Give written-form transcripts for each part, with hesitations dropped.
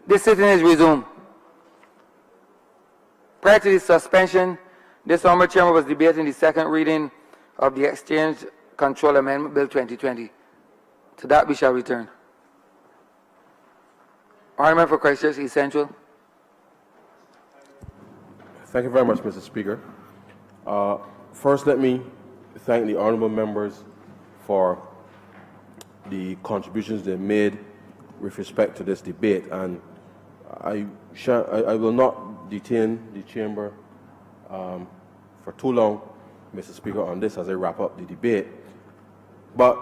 This sitting is resumed. Prior to the suspension, this Honourable Chamber was debating the second reading of the Exchange Control Amendment Bill 2020. To that we shall return. Honourable for Christchurch East Central. Thank you very much, Mr. Speaker. First, let me thank the honourable members for the contributions they made with respect to this debate, and I will not detain the chamber for too long, Mr. Speaker, on this as I wrap up the debate. But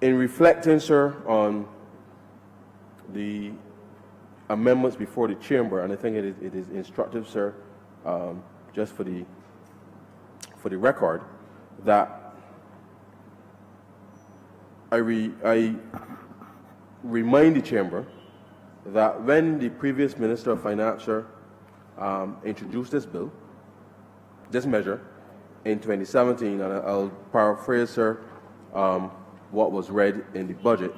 in reflecting, sir, on the amendments before the chamber, and I think it is instructive, sir, just for the record, that I remind the chamber that when the previous Minister of Finance, sir, introduced this bill, this measure, in 2017, and I'll paraphrase, sir, what was read in the budget.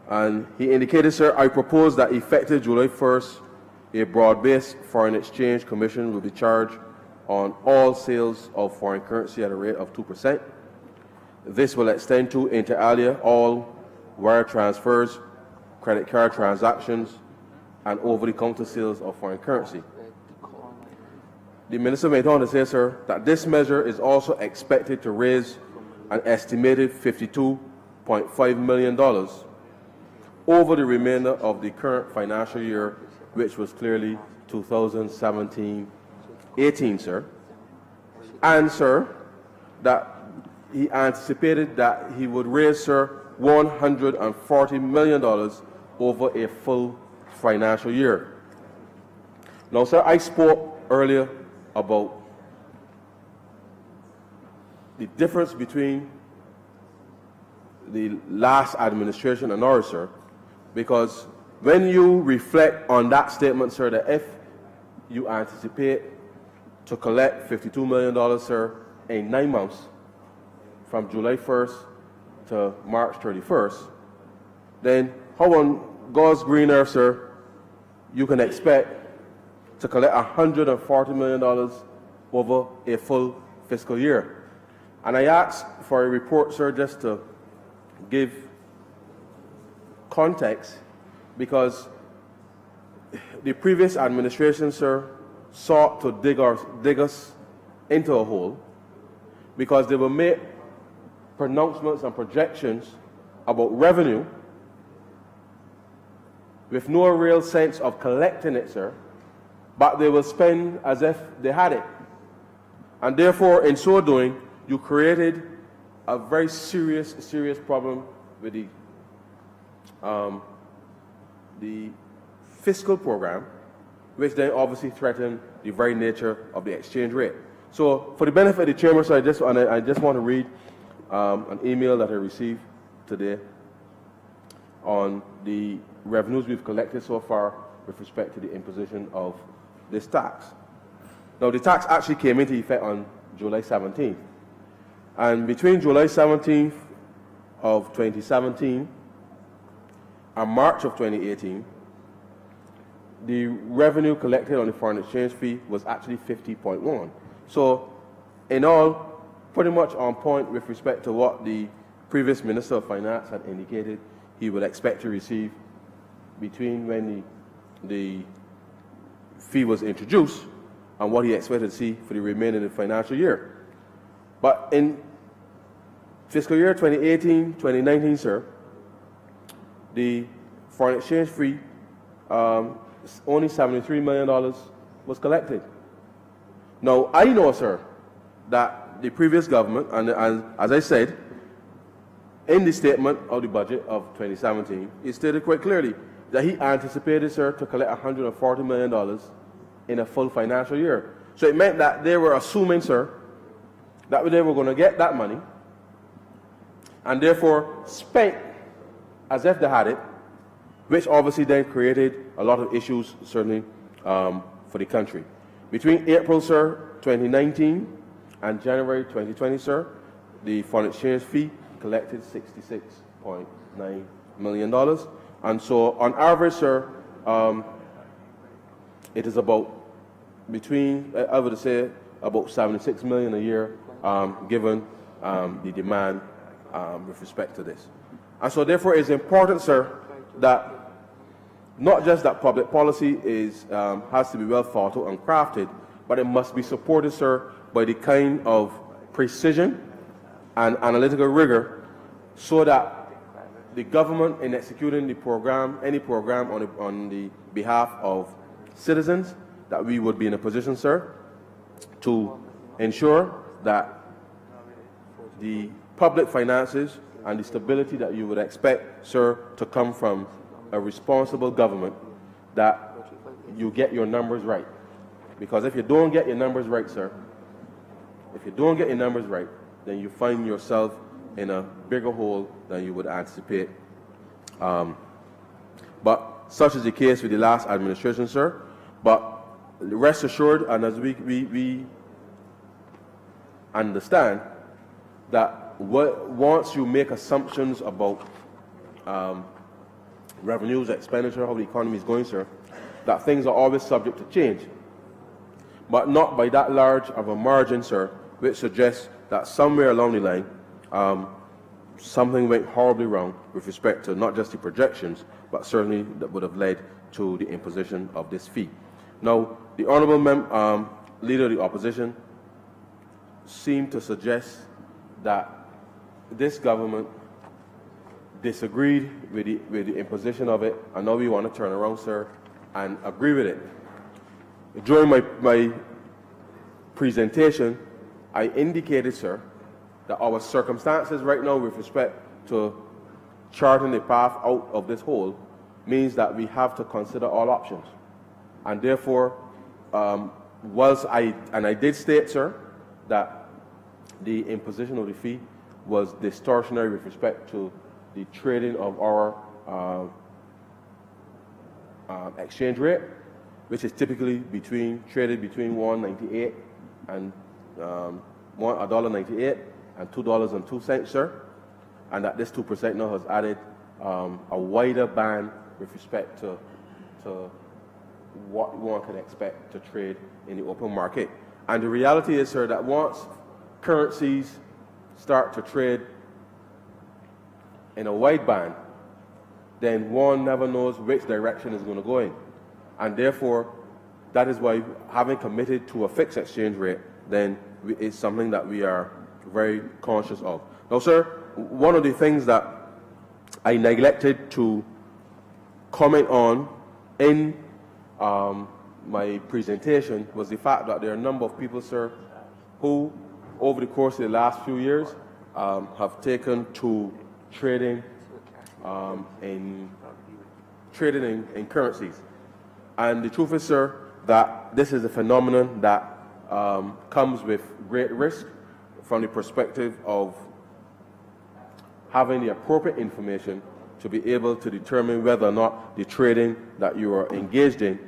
And he indicated, sir, I propose that effective July 1st, a broad-based foreign exchange commission will be charged on all sales of foreign currency at a rate of 2%. This will extend to, inter alia, all wire transfers, credit card transactions, and over-the-counter sales of foreign currency. The Minister went on to say, sir, that this measure is also expected to raise an estimated $52.5 million over the remainder of the current financial year, which was clearly 2017-18, sir. And, sir, that he anticipated that he would raise, sir, $140 million over a full financial year. Now, sir, I spoke earlier about the difference between the last administration and ours, sir, because when you reflect on that statement, sir, that if you anticipate to collect $52 million, sir, in 9 months, from July 1st to March 31st, then how on God's green earth, sir, you can expect to collect $140 million over a full fiscal year? And I asked for a report, sir, just to give context, because the previous administration, sir, sought to dig us into a hole, because they will make pronouncements and projections about revenue with no real sense of collecting it, sir, but they will spend as if they had it. And therefore, in so doing, you created a very serious problem with the fiscal program, which then obviously threatened the very nature of the exchange rate. So, for the benefit of the chamber, sir, I just want to read an email that I received today on the revenues we've collected so far with respect to the imposition of this tax. Now, the tax actually came into effect on July 17th. And between July 17th of 2017 and March of 2018, the revenue collected on the foreign exchange fee was actually 50.1. So, in all, pretty much on point with respect to what the previous Minister of Finance had indicated he would expect to receive between when the fee was introduced and what he expected to see for the remaining of the financial year. But in fiscal year 2018-2019, sir, the foreign exchange fee, only $73 million was collected. Now, I know, sir, that the previous government, and as I said, in the statement of the budget of 2017, it stated quite clearly that he anticipated, sir, to collect $140 million in a full financial year. So it meant that they were assuming, sir, that they were going to get that money and therefore spent as if they had it, which obviously then created a lot of issues, certainly, for the country. Between April, sir, 2019 and January 2020, sir, the foreign exchange fee collected $66.6 million. And so on average, sir, it is about between, I would say, about 76 million a year, given the demand with respect to this. And so therefore it's important, sir, that not just that public policy has to be well thought out and crafted, but it must be supported, sir, by the kind of precision and analytical rigor so that the government in executing the program, any program on the behalf of citizens, that we would be in a position, sir, to ensure that the public finances and the stability that you would expect, sir, to come from a responsible government, that you get your numbers right. Because if you don't get your numbers right, sir, if you don't get your numbers right, then you find yourself in a bigger hole than you would anticipate. But such is the case with the last administration, sir. But rest assured, and as we understand, that once you make assumptions about revenues, expenditure, how the economy is going, sir, that things are always subject to change. But not by that large of a margin, sir, which suggests that somewhere along the line, something went horribly wrong with respect to not just the projections, but certainly that would have led to the imposition of this fee. Now, the Honourable Leader of the Opposition seemed to suggest that this government disagreed with the imposition of it, and now we want to turn around, sir, and agree with it. During my presentation, I indicated, sir, that our circumstances right now with respect to charting the path out of this hole means that we have to consider all options. And therefore, I did state, sir, that the imposition of the fee was distortionary with respect to the trading of our exchange rate, which is typically traded between $1.98 and $1.98 and $2.02, sir, and that this 2% now has added a wider band with respect to what one can expect to trade in the open market. And the reality is, sir, that once currencies start to trade in a wide band, then one never knows which direction is going to go in. And therefore, that is why having committed to a fixed exchange rate, then it's something that we are very conscious of. Now, sir, one of the things that I neglected to comment on in my presentation was the fact that there are a number of people, sir, who over the course of the last few years have taken to trading in currencies. And the truth is, sir, that this is a phenomenon that comes with great risk from the perspective of having the appropriate information to be able to determine whether or not the trading that you are engaged in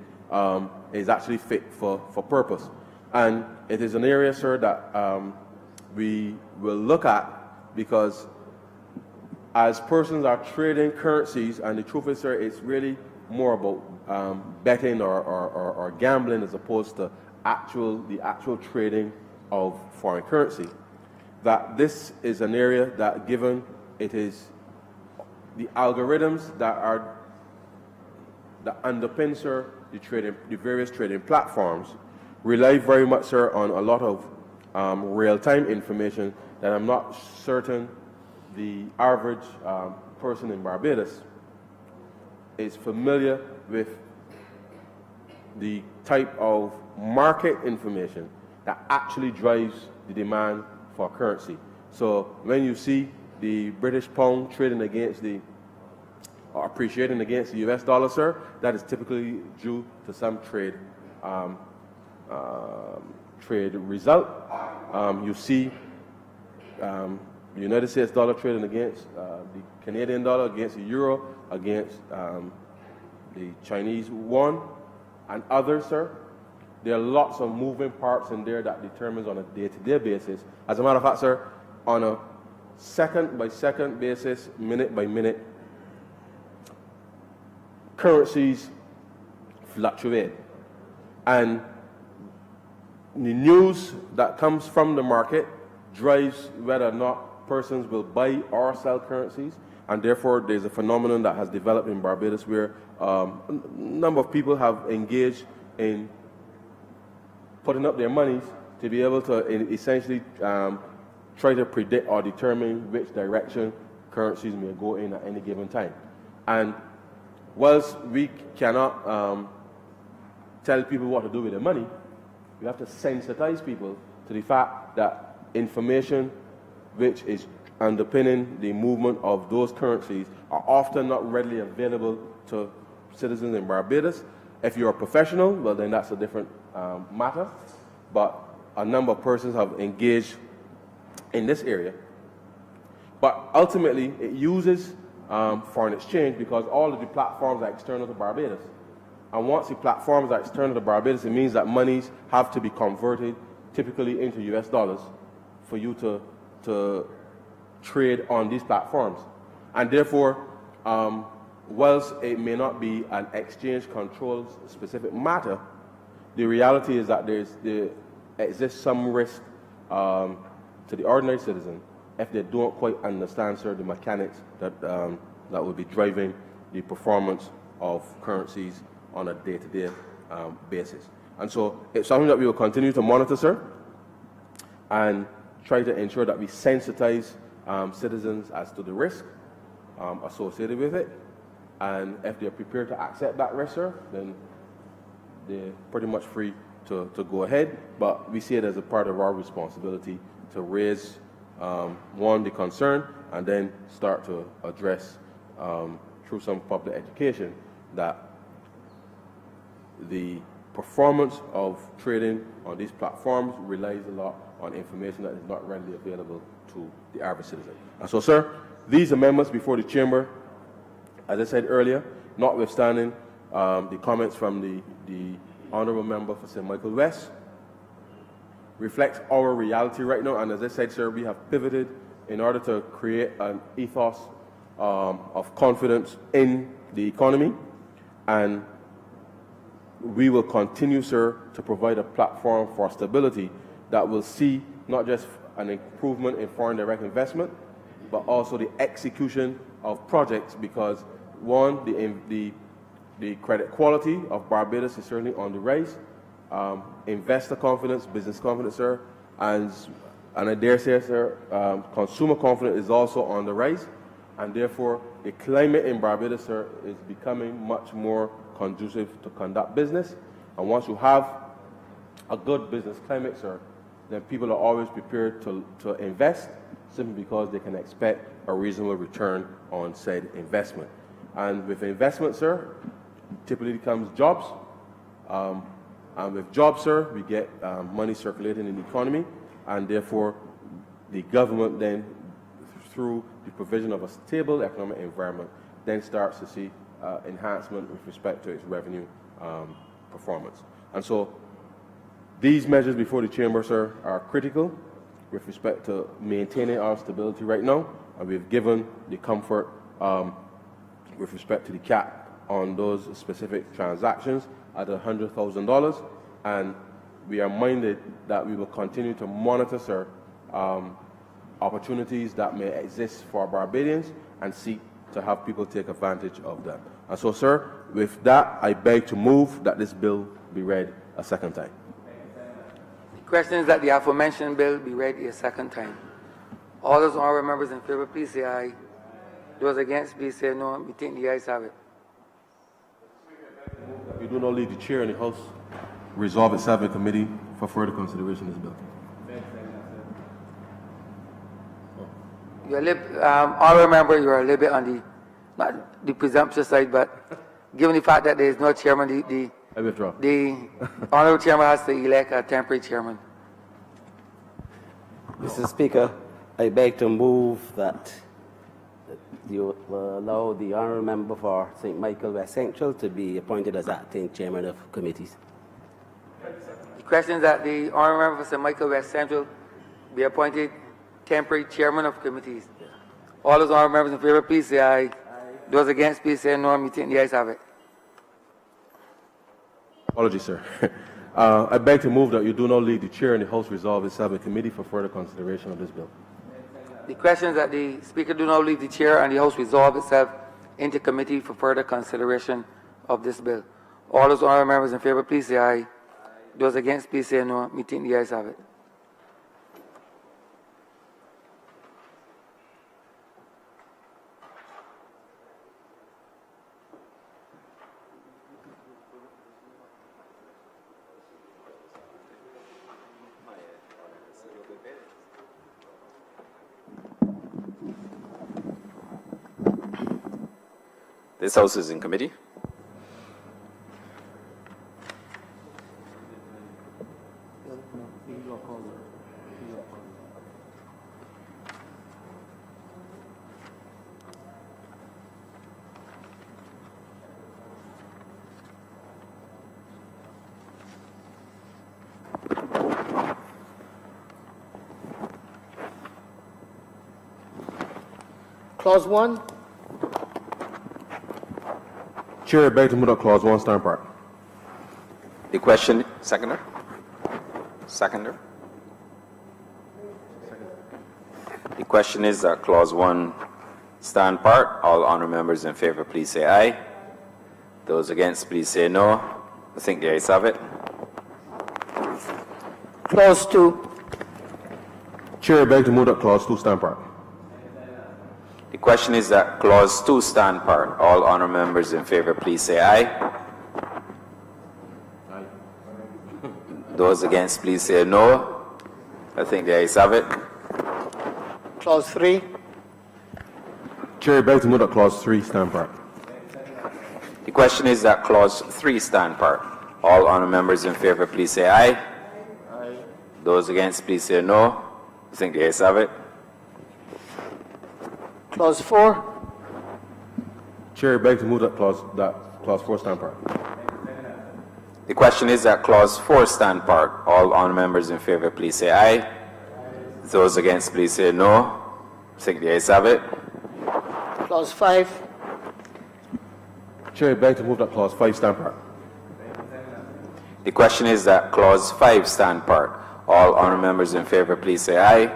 is actually fit for purpose. And it is an area, sir, that we will look at, because as persons are trading currencies, and the truth is, sir, it's really more about betting or gambling as opposed to the actual trading of foreign currency, that this is an area that, given it is the algorithms that underpin, sir, the various trading platforms, rely very much, sir, on a lot of real-time information that I'm not certain the average person in Barbados is familiar with the type of market information that actually drives the demand for currency. So when you see the British pound trading against or appreciating against the US dollar, sir, that is typically due to some trade result. You see the United States dollar trading against the Canadian dollar, against the euro, against the Chinese yuan, and others, sir. There are lots of moving parts in there that determines on a day-to-day basis. As a matter of fact, sir, on a second-by-second basis, minute-by-minute currencies fluctuate. And the news that comes from the market drives whether or not persons will buy or sell currencies, and therefore there's a phenomenon that has developed in Barbados where a number of people have engaged in putting up their monies to be able to essentially try to predict or determine which direction currencies may go in at any given time. And whilst we cannot tell people what to do with their money, we have to sensitize people to the fact that information which is underpinning the movement of those currencies are often not readily available to citizens in Barbados. If you're a professional, well, then that's a different matter. But a number of persons have engaged in this area. But ultimately, it uses foreign exchange because all of the platforms are external to Barbados. And once the platforms are external to Barbados, it means that monies have to be converted typically into US dollars for you to trade on these platforms. And therefore, whilst it may not be an exchange control specific matter, the reality is that there exists some risk to the ordinary citizen if they don't quite understand, sir, the mechanics that would be driving the performance of currencies on a day-to-day basis. And so it's something that we will continue to monitor, sir, and try to ensure that we sensitize citizens as to the risk associated with it. And if they're prepared to accept that risk, sir, then they're pretty much free to go ahead. But we see it as a part of our responsibility to raise, one, the concern, and then start to address through some public education that the performance of trading on these platforms relies a lot on information that is not readily available to the average citizen. And so, sir, these amendments before the Chamber, as I said earlier, notwithstanding the comments from the Honourable Member for St. Michael West, reflects our reality right now. And as I said, sir, we have pivoted in order to create an ethos of confidence in the economy. And we will continue, sir, to provide a platform for stability that will see not just an improvement in foreign direct investment, but also the execution of projects, because one, the credit quality of Barbados is certainly on the rise. Investor confidence, business confidence, sir, and I dare say, sir, consumer confidence is also on the rise, and therefore the climate in Barbados, sir, is becoming much more conducive to conduct business. And once you have a good business climate, sir, then people are always prepared to invest simply because they can expect a reasonable return on said investment. And with investment, sir, typically comes jobs. And with jobs, sir, we get money circulating in the economy, and therefore the government then, through the provision of a stable economic environment, then starts to see enhancement with respect to its revenue performance. And so these measures before the Chamber, sir, are critical with respect to maintaining our stability right now, and we've given the comfort with respect to the cap on those specific transactions at $100,000, and we are minded that we will continue to monitor, sir, opportunities that may exist for Barbadians and seek to have people take advantage of them. And so, sir, with that, I beg to move that this bill be read a second time. The question is that the aforementioned bill be read a second time. All those honourable members in favour, please say aye. Those against, please say no. We think the ayes have it. We do not leave the chair in the House resolve itself in committee for further consideration of this bill. Honourable member, you are a little bit on the, not the presumptuous side, but given the fact that there is no chairman, I withdraw. The honourable chairman has to elect a temporary chairman. Mr. Speaker, I beg to move that you will allow the honourable member for St. Michael West Central to be appointed as acting chairman of committees. The question is that the honourable member for St. Michael West Central be appointed temporary chairman of committees. All those honourable members in favour, please say aye. Those against, please say no. We think the ayes have it. Apologies, sir. I beg to move that you do not leave the chair and the House resolve itself in committee for further consideration of this bill. The question is that the Speaker do not leave the chair and the House resolve itself into committee for further consideration of this bill. All those honourable members in favour, please say aye. Those against, please say no. Me think the ayes have it. This House is in committee. Clause 1. Chair, I beg to move that clause 1 stand part. The question, seconder? Seconder? The question is that clause 1 stand part. All honourable members in favour, please say aye. Those against, please say no. I think the ayes have it. Clause 2. Chair, I beg to move that clause 2 stand part. The question is that clause 2 stand part. All honourable members in favour, please say aye. Those against, please say no. I think the ayes have it. Clause 3. Chair, I beg to move that clause 3 stand part. The question is that clause 3 stand part. All honourable members in favour, please say aye. Aye. Those against, please say no. I think the ayes have it. Clause 4. Chair, I beg to move that clause 4 stand part. The question is that clause 4 stand part. All honourable members in favour, please say aye. Those against, please say no. I think the ayes have it. Clause 5. Chair, I beg to move that clause 5 stand part. The question is that clause 5 stand part. All honourable members in favour, please say aye.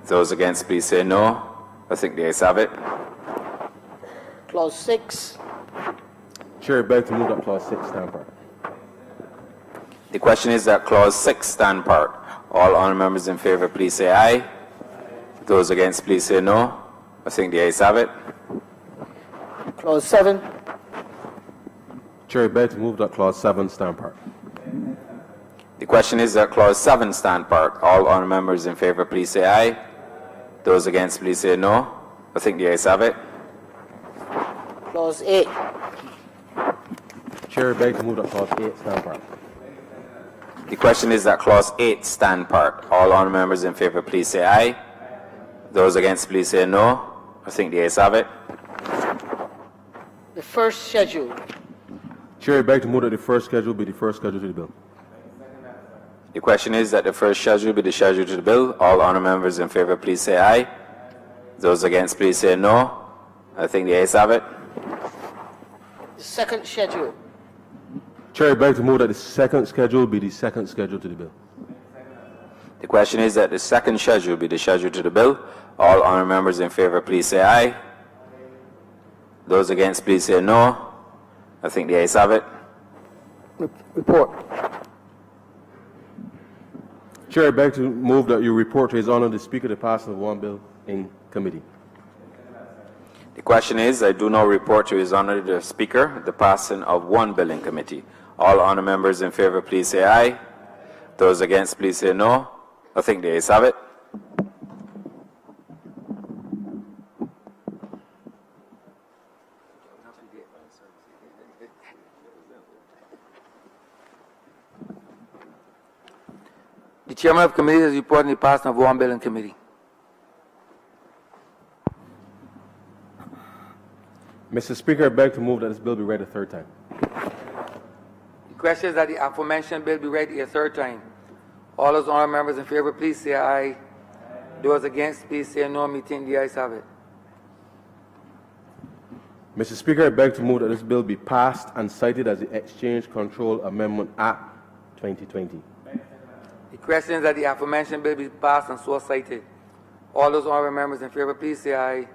Those against, please say no. I think the ayes have it. Clause 6. Chair, I beg to move that clause 6 stand part. The question is that clause 6 stand part. All honourable members in favour, please say aye. Those against, please say no. I think the ayes have it. Clause 7. Chair, I beg to move that clause 7 stand part. The question is that clause 7 stand part. All honourable members in favour, please say aye. Those against, please say no. I think the ayes have it. Clause 8. Chair, I beg to move that clause 8 stand part. The question is that clause 8 stand part. All honourable members in favour, please say aye. Those against, please say no. I think the ayes have it. The first schedule. Chair, I beg to move that the first schedule be the first schedule to the bill. The question is that the first schedule be the schedule to the bill. All honourable members in favour, please say aye. Those against, please say no. I think the ayes have it. The second schedule. Chair, I beg to move that the second schedule be the second schedule to the bill. The question is that the second schedule be the schedule to the bill. All honourable members in favour, please say aye. Those against, please say no. I think the ayes have it. Report. Chair, I beg to move that you report to His Honour the Speaker the passing of one bill in committee. The question is, I do not report to His Honour the Speaker the passing of one bill in committee. All honourable members in favour, please say aye. Those against, please say no. I think the ayes have it. The chairman of committee has reported the passing of one bill in committee. Mr. Speaker, I beg to move that this bill be read a third time. The question is that the aforementioned bill be read a third time. All those honourable members in favour, please say aye. Those against, please say no. Me think the ayes have it. Mr. Speaker, I beg to move that this bill be passed and cited as the Exchange Control Amendment Act 2020. The question is that the aforementioned bill be passed and so cited. All those honourable members in favour, please say aye.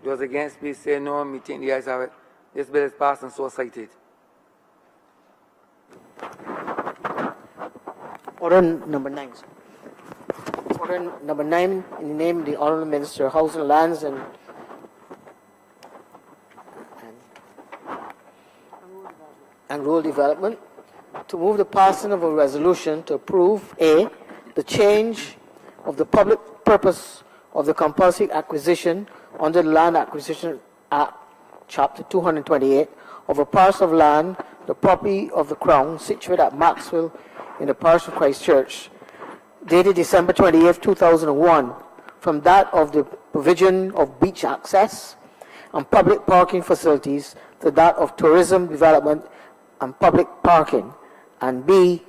Those against, please say no. Me think the ayes have it. This bill is passed and so cited. Order number 9. Sir. Order number 9, in the name of the Honourable Minister of Housing, Lands and Rural Development, to move the passing of a resolution to approve A, the change of the public purpose of the compulsory acquisition under the Land Acquisition Act, Chapter 228, of a parcel of land, the property of the Crown, situated at Maxwell in the parish of Christchurch, dated December 28, 2001, from that of the provision of beach access and public parking facilities to that of tourism development and public parking, and B,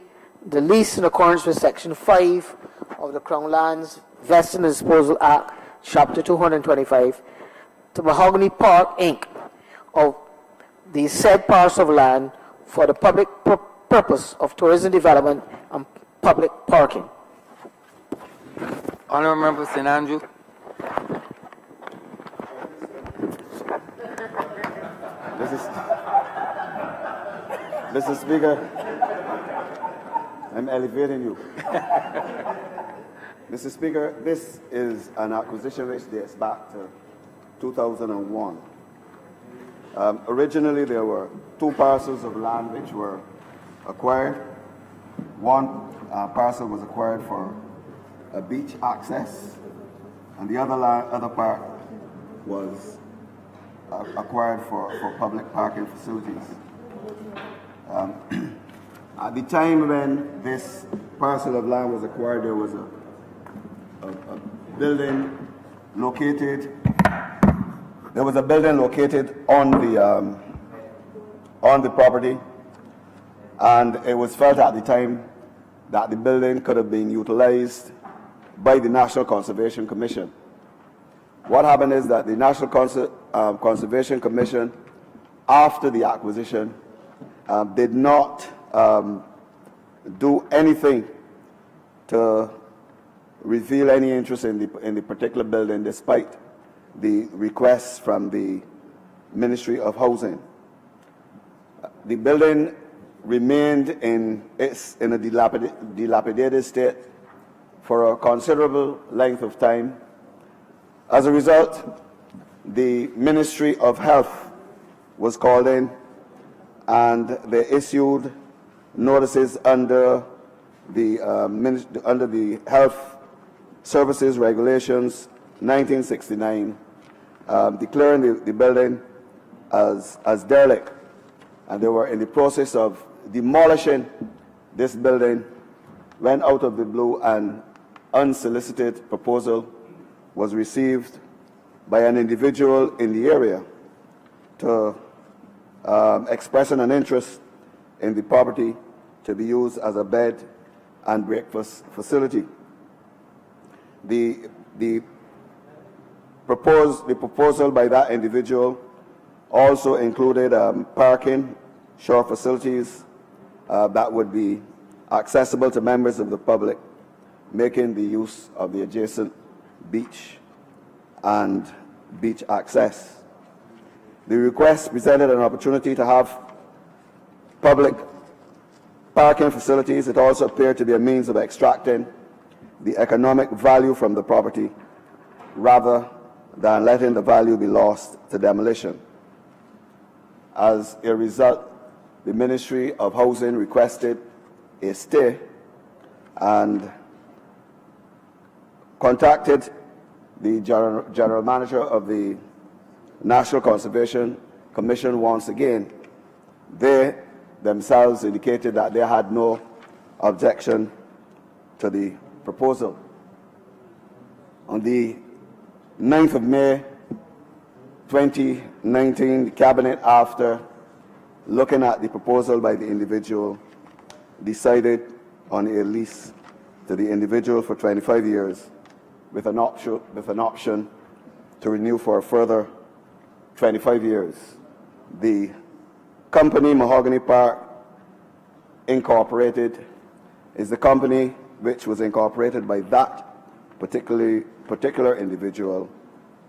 the lease in accordance with Section 5 of the Crown Lands Vesting and Disposal Act, Chapter 225, to Mahogany Park, Inc., of the said parcel of land for the public purpose of tourism development and public parking. Honourable Member St. Andrew. Mr. Speaker, I'm elevating you. Mr. Speaker, this is an acquisition which dates back to 2001. Originally, there were 2 parcels of land which were acquired. One parcel was acquired for a beach access, and the other part was acquired for public parking facilities. At the time when this parcel of land was acquired, there was a building located. There was a building located on the property, and it was felt at the time that the building could have been utilized by the National Conservation Commission. What happened is that the National Conservation Commission, after the acquisition, did not do anything to reveal any interest in the particular building, despite the requests from the Ministry of Housing. The building remained in a dilapidated state for a considerable length of time. As a result, the Ministry of Health was called in, and they issued notices under the Health Services Regulations 1969, declaring the building as derelict, and they were in the process of demolishing this building when, out of the blue, an unsolicited proposal was received by an individual in the area to expressing an interest in the property to be used as a bed and breakfast facility. The proposal by that individual also included parking, shore facilities that would be accessible to members of the public, making the use of the adjacent beach and beach access. The request presented an opportunity to have public parking facilities. It also appeared to be a means of extracting the economic value from the property rather than letting the value be lost to demolition. As a result, the Ministry of Housing requested a stay and contacted the General Manager of the National Conservation Commission once again. They themselves indicated that they had no objection to the proposal. On the 9th of May 2019, the Cabinet, after looking at the proposal by the individual, decided on a lease to the individual for 25 years with an option to renew for a further 25 years. The company Mahogany Park Incorporated is the company which was incorporated by that particular individual,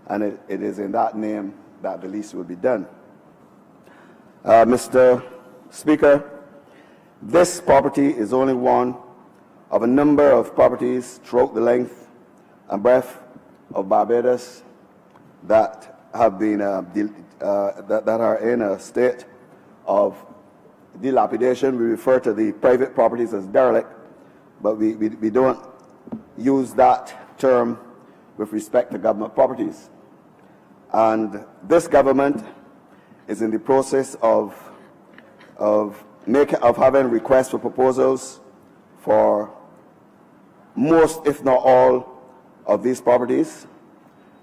and it is in that name that the lease will be done. Mr. Speaker, this property is only one of a number of properties throughout the length and breadth of Barbados that have been that are in a state of dilapidation. We refer to the private properties as derelict, but we don't use that term with respect to government properties. And this government is in the process of having requests for proposals for most, if not all, of these properties.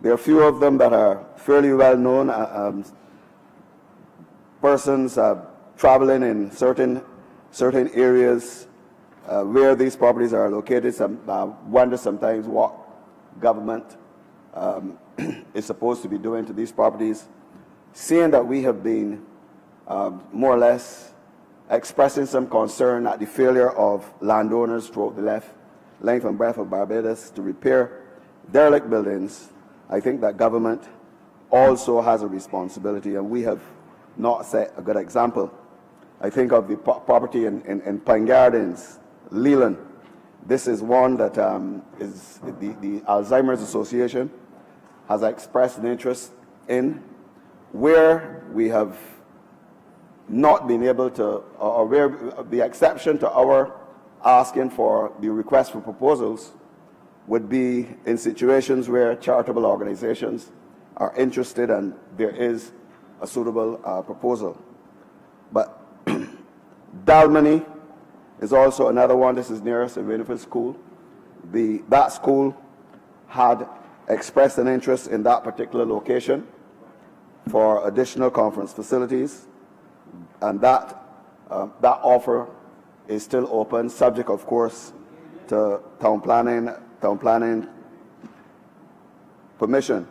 There are a few of them that are fairly well known. Persons traveling in certain areas where these properties are located wonder sometimes what government is supposed to be doing to these properties, seeing that we have been more or less expressing some concern at the failure of landowners throughout the length and breadth of Barbados to repair derelict buildings. I think that government also has a responsibility, and we have not set a good example. I think of the property in Pine Gardens, Leland. This is one that is the Alzheimer's Association has expressed an interest in, where we have not been able to, or where the exception to our asking for the request for proposals would be in situations where charitable organizations are interested and there is a suitable proposal. But Dalmany is also another one. This is nearest St. Winifred School. That school had expressed an interest in that particular location for additional conference facilities, and that offer is still open, subject, of course, to town planning permission.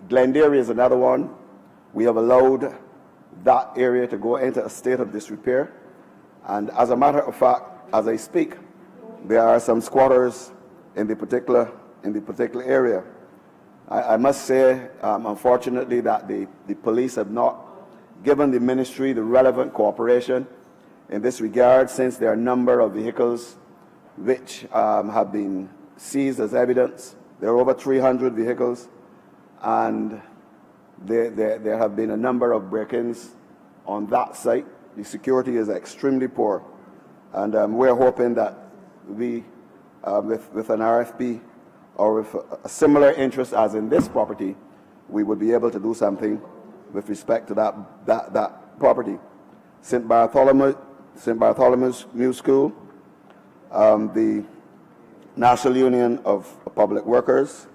Glendale is another one. We have allowed that area to go into a state of disrepair, and as a matter of fact, as I speak, there are some squatters in the particular area. I must say, unfortunately, that the police have not given the ministry the relevant cooperation in this regard, since there are a number of vehicles which have been seized as evidence. There are over 300 vehicles, and there have been a number of break-ins on that site. The security is extremely poor, and we're hoping that we, with an RFP or with a similar interest as in this property, we would be able to do something with respect to that property. St. Bartholomew's New School, the National Union of Public Workers,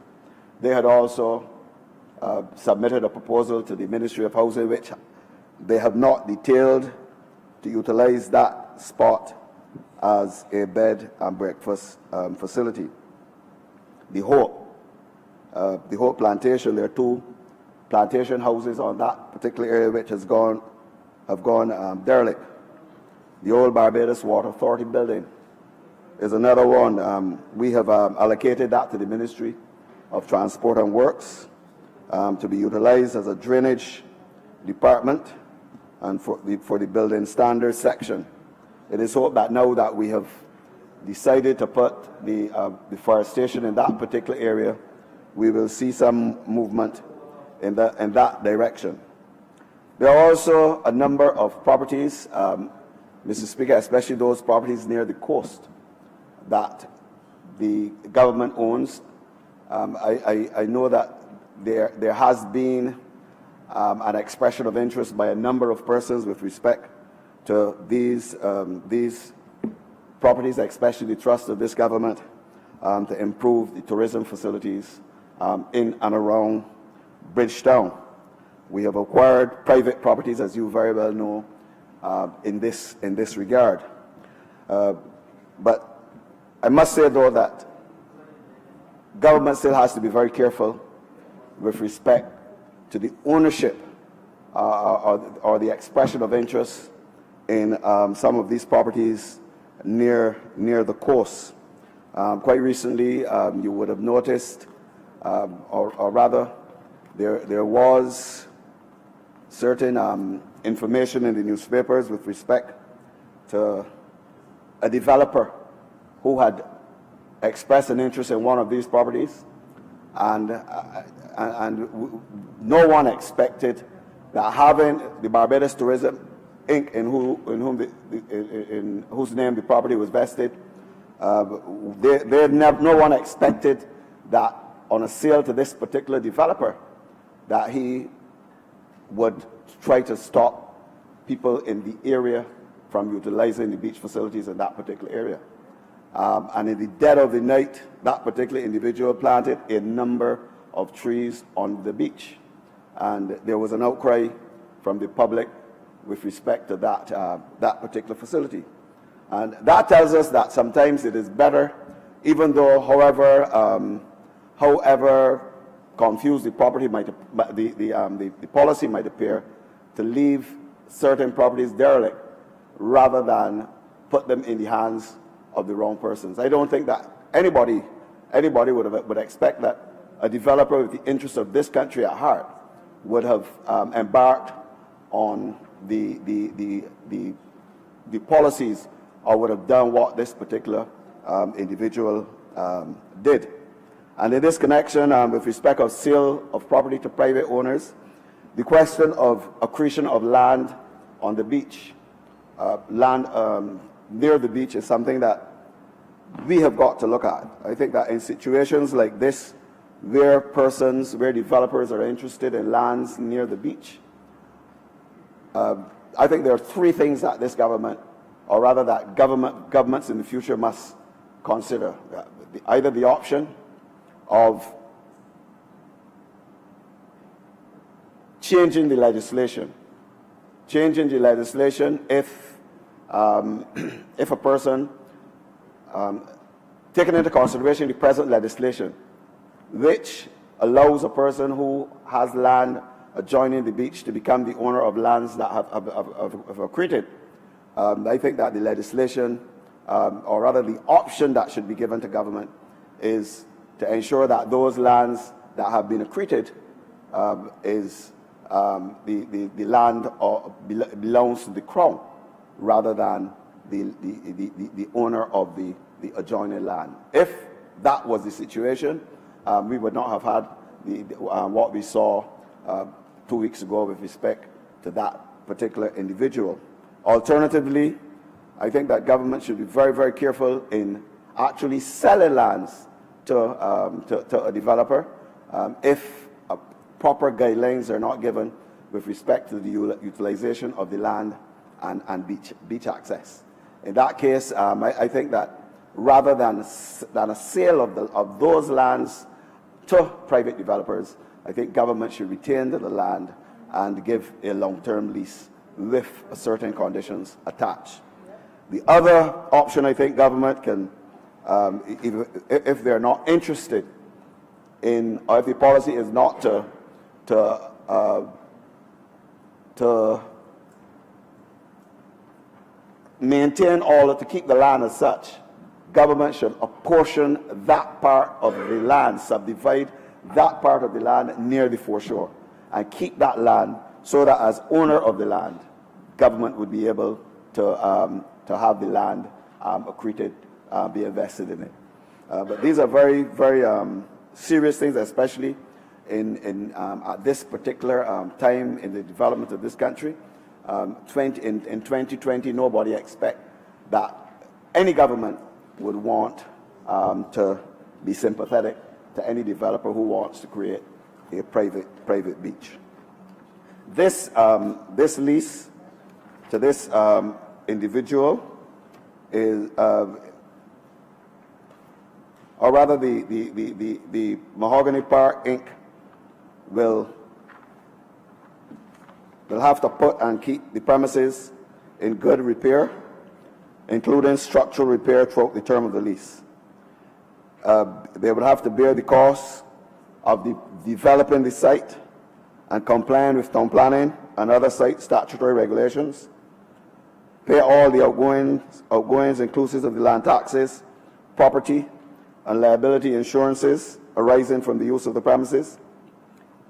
they had also submitted a proposal to the Ministry of Housing, which they have not detailed, to utilize that spot as a bed and breakfast facility. The Hope Plantation, there are 2 plantation houses on that particular area which have gone derelict. The old Barbados Water Authority building is another one. We have allocated that to the Ministry of Transport and Works to be utilized as a drainage department and for the building standards section. It is hoped that now that we have decided to put the deforestation in that particular area, we will see some movement in that direction. There are also a number of properties, Mr. Speaker, especially those properties near the coast that the government owns. I know that there has been an expression of interest by a number of persons with respect to these properties, especially the trust of this government, to improve the tourism facilities in and around Bridgetown. We have acquired private properties, as you very well know, in this regard. But I must say, though, that government still has to be very careful with respect to the ownership or the expression of interest in some of these properties near the coast. Quite recently, you would have noticed, or rather, there was certain information in the newspapers with respect to a developer who had expressed an interest in one of these properties, and no one expected that having the Barbados Tourism Inc., in whose name the property was vested, no one expected that on a sale to this particular developer that he would try to stop people in the area from utilizing the beach facilities in that particular area. And in the dead of the night, that particular individual planted a number of trees on the beach. And there was an outcry from the public with respect to that particular facility. And that tells us that sometimes it is better, even though, however confused the property the policy might appear, to leave certain properties derelict rather than put them in the hands of the wrong persons. I don't think that anybody would expect that a developer with the interests of this country at heart would have embarked on the policies or would have done what this particular individual did. And in this connection, with respect of sale of property to private owners, the question of accretion of land on the beach, land near the beach, is something that we have got to look at. I think that in situations like this, where developers are interested in lands near the beach, I think there are three things that this government, or rather that governments in the future must consider. Either the option of changing the legislation if a person, taking into consideration the present legislation, which allows a person who has land adjoining the beach to become the owner of lands that have accreted. I think that the legislation, or rather the option that should be given to government, is to ensure that those lands that have been accreted is the land belongs to the Crown rather than the owner of the adjoining land. If that was the situation, we would not have had what we saw 2 weeks ago with respect to that particular individual. Alternatively, I think that government should be very, very careful in actually selling lands to a developer if proper guidelines are not given with respect to the utilization of the land and beach access. In that case, I think that rather than a sale of those lands to private developers, I think government should retain the land and give a long-term lease with certain conditions attached. The other option I think government can, if they're not interested in, or if the policy is not to maintain to keep the land as such, government should apportion that part of the land, subdivide that part of the land near the foreshore, and keep that land so that as owner of the land, government would be able to have the land accreted, be invested in it. But these are very, very serious things, especially at this particular time in the development of this country. In 2020, nobody expects that any government would want to be sympathetic to any developer who wants to create a private beach. This lease to this individual is, or rather the Mahogany Park Inc. will have to put and keep the premises in good repair, including structural repair throughout the term of the lease. They would have to bear the cost of developing the site and complying with town planning and other site statutory regulations, pay all the outgoings inclusive of the land taxes, property and liability insurances arising from the use of the premises,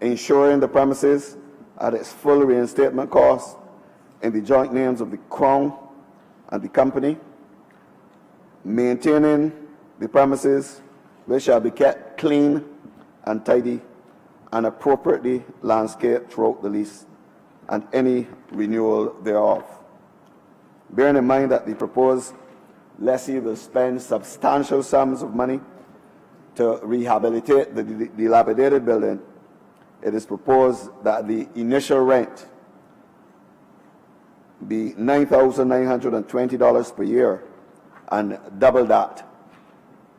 insuring the premises at its full reinstatement cost in the joint names of the Crown and the company, maintaining the premises which shall be kept clean and tidy and appropriately landscaped throughout the lease and any renewal thereof. Bearing in mind that the proposed lessee will spend substantial sums of money to rehabilitate the dilapidated building, it is proposed that the initial rent be $9,920 per year and double that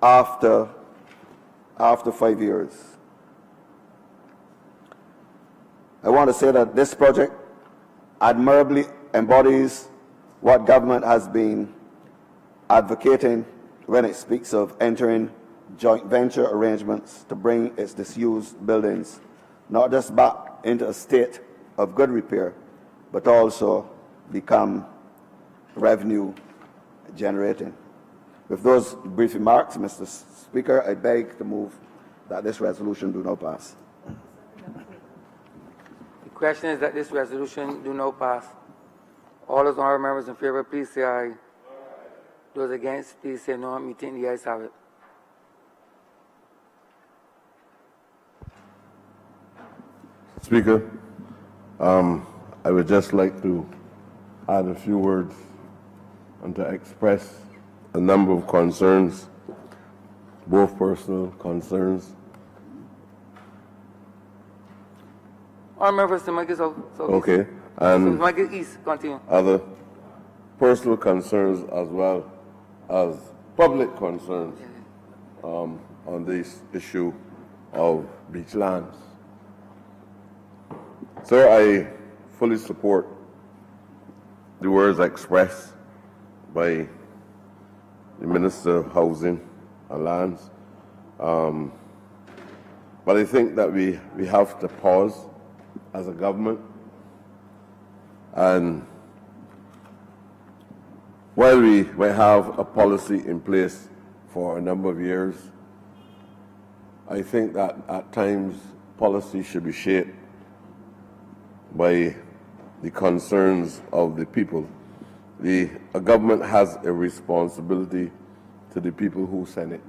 after 5 years. I want to say that this project admirably embodies what government has been advocating when it speaks of entering joint venture arrangements to bring its disused buildings not just back into a state of good repair, but also become revenue generating. With those brief remarks, Mr. Speaker, I beg to move that this resolution do not pass. The question is that this resolution do not pass. All those honourable members in favor, please say aye. Those against, please say no. Meeting the ayes have it. Speaker, I would just like to add a few words and to express a number of concerns, both personal concerns. Honourable members, the mic is out. Okay, So and the mic is east. Continue. other personal concerns as well as public concerns on this issue of beach lands. Sir, I fully support the words expressed by the Minister of Housing and Lands. But I think that we have to pause as a government, and while we may have a policy in place for a number of years, I think that at times policy should be shaped by the concerns of the people. A government has a responsibility to the people who send it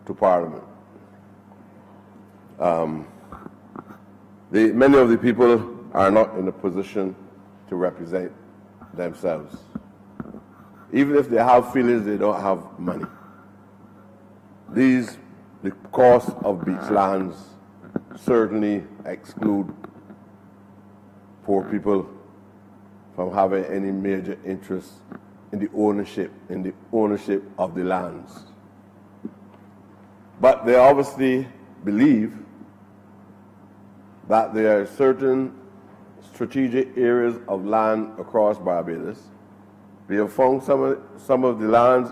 to Parliament. Many of the people are not in a position to represent themselves. Even if they have feelings, they don't have money. The cost of beach lands certainly exclude poor people from having any major interest in the ownership of the lands. But they obviously believe that there are certain strategic areas of land across Barbados. We have found some of the lands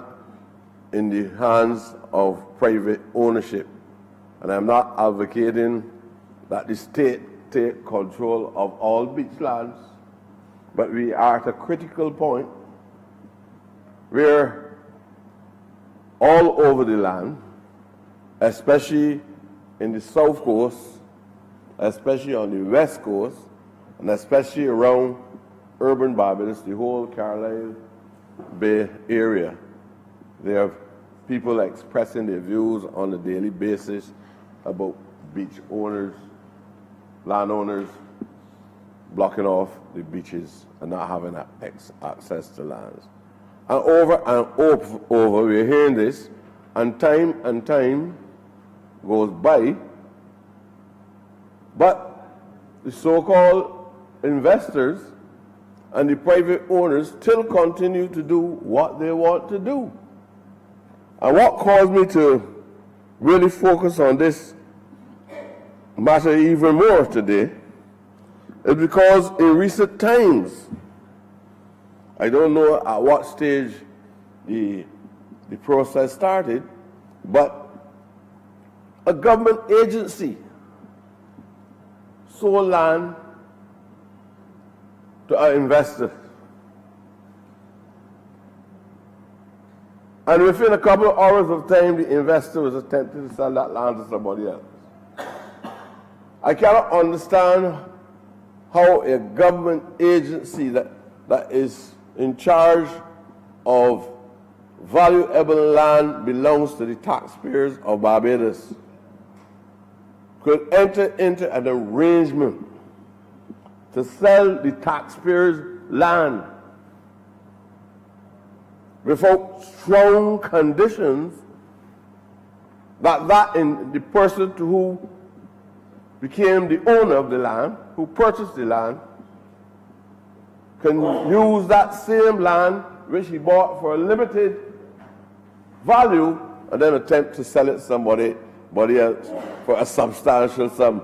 in the hands of private ownership, and I'm not advocating that the state take control of all beach lands, but we are at a critical point where all over the land, especially in the south coast, especially on the west coast, and especially around urban Barbados, the whole Carlisle Bay area, there are people expressing their views on a daily basis about beach owners, landowners blocking off the beaches and not having access to lands. And over we're hearing this, and time goes by, but the so-called investors and the private owners still continue to do what they want to do. And what caused me to really focus on this matter even more today is because in recent times, I don't know at what stage the process started, but a government agency sold land to an investor. And within a couple of hours of time, the investor was attempting to sell that land to somebody else. I cannot understand how a government agency that is in charge of valuable land belongs to the taxpayers of Barbados could enter into an arrangement to sell the taxpayers' land without strong conditions that in the person to who became the owner of the land, who purchased the land, can use that same land which he bought for a limited value and then attempt to sell it to somebody else for a substantial sum.